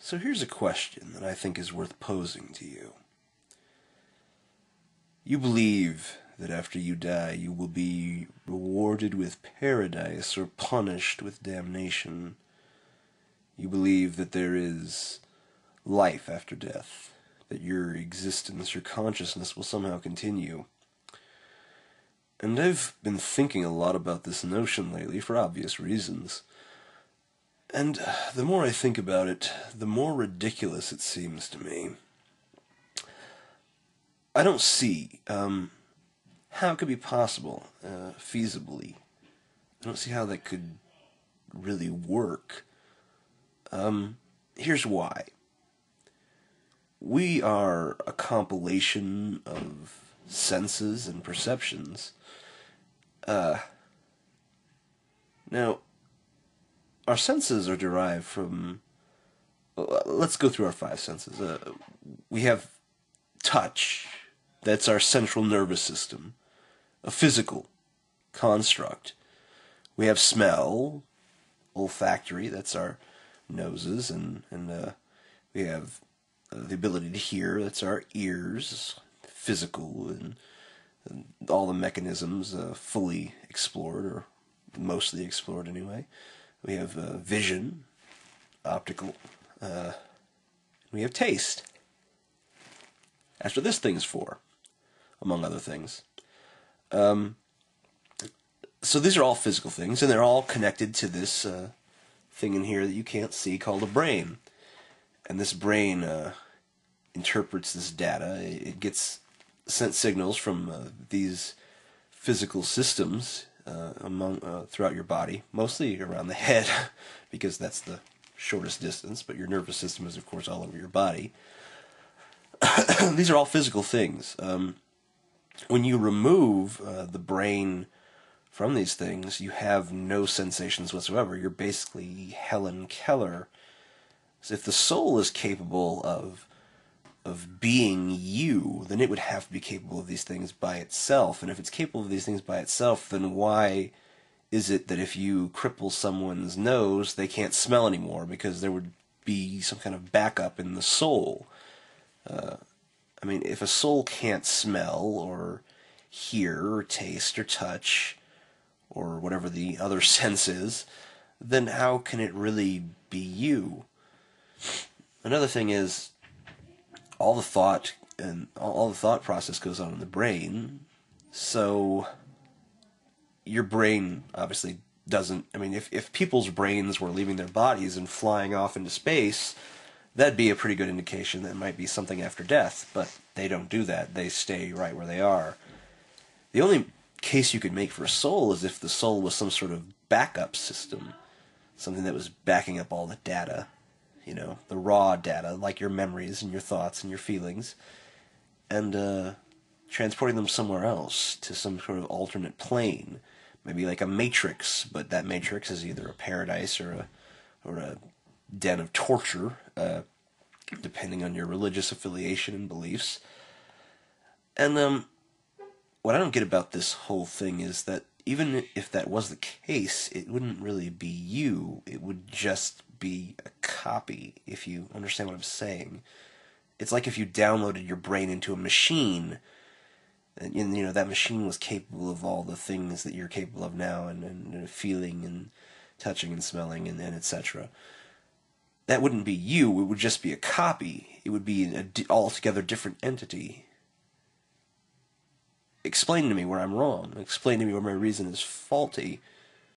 So here's a question that I think is worth posing to you. You believe that after you die you will be rewarded with paradise or punished with damnation. You believe that there is life after death, that your existence, your consciousness will somehow continue. And I've been thinking a lot about this notion lately for obvious reasons. And the more I think about it, the more ridiculous it seems to me. I don't see how it could be possible, feasibly. I don't see how that could really work. Here's why. We are a compilation of senses and perceptions. Now, our senses are derived from... let's go through our five senses. We have touch. That's our central nervous system. A physical construct. We have smell. Olfactory. That's our noses. And we have the ability to hear. That's our ears. Physical. And all the mechanisms fully explored, or mostly explored anyway. We have vision, optical, we have taste. That's what this thing's for, among other things. So these are all physical things, and they're all connected to this thing in here that you can't see called a brain. And this brain interprets this data. It gets sent signals from these physical systems throughout your body, mostly around the head, because that's the shortest distance, but your nervous system is, of course, all over your body. These are all physical things. When you remove the brain from these things, you have no sensations whatsoever. You're basically Helen Keller. So if the soul is capable of being you, then it would have to be capable of these things by itself. And if it's capable of these things by itself, then why is it that if you cripple someone's nose, they can't smell anymore? Because there would be some kind of backup in the soul. I mean, if a soul can't smell or hear or taste or touch or whatever the other sense is, then how can it really be you? Another thing is, all the thought process goes on in the brain, so your brain obviously doesn't... I mean, if people's brains were leaving their bodies and flying off into space, that'd be a pretty good indication that it might be something after death, but they don't do that. They stay right where they are. The only case you could make for a soul is if the soul was some sort of backup system, something that was backing up all the data. You know, the raw data, like your memories and your thoughts and your feelings, and transporting them somewhere else to some sort of alternate plane, maybe like a matrix, but that matrix is either a paradise or a den of torture, depending on your religious affiliation and beliefs. And what I don't get about this whole thing is that even if that was the case, it wouldn't really be you. It would just be a copy, if you understand what I'm saying. It's like if you downloaded your brain into a machine, and you know that machine was capable of all the things that you're capable of now, and feeling and touching and smelling and etc. That wouldn't be you. It would just be a copy. It would be an altogether different entity. Explain to me where I'm wrong. Explain to me where my reason is faulty.